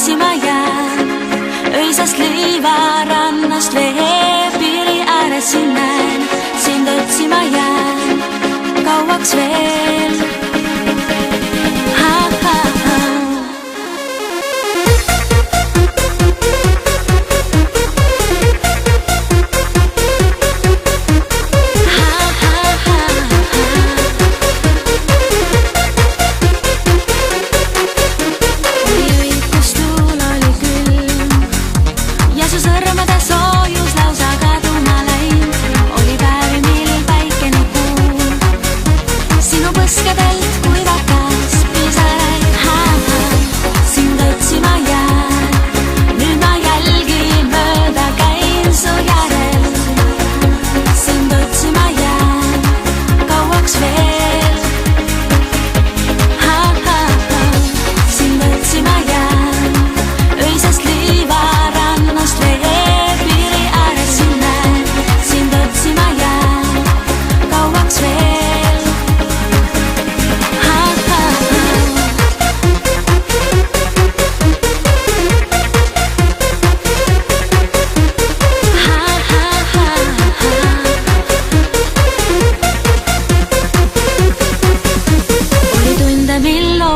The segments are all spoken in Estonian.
otsima jään. Öisest liivarannast veepiiri ääres siin näen. Sind otsima jään kauaks veel.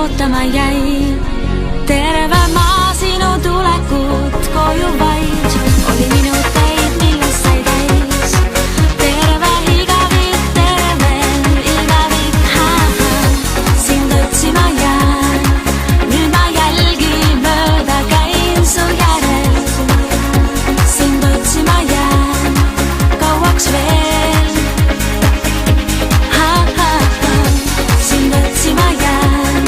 Ootama jäi terve maa sinu tulekut koju vaid. Oli minuteid, milles sai täis terve igavik, tervel igavik. Sind otsima jään, nüüd ma jälgi mööda käin su järel. Sind otsima jään kauaks veel. Sind otsima jään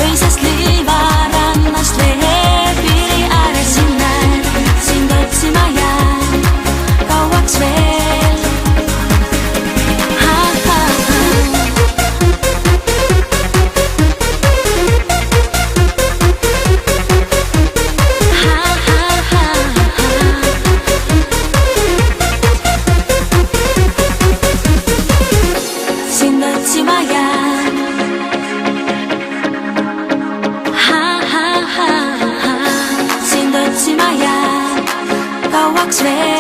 öisest liivarannast veepiiri ääres siin näen. Sind otsima jään kauaks veel. Sind otsima jään. Sind otsima jään kauaks veel.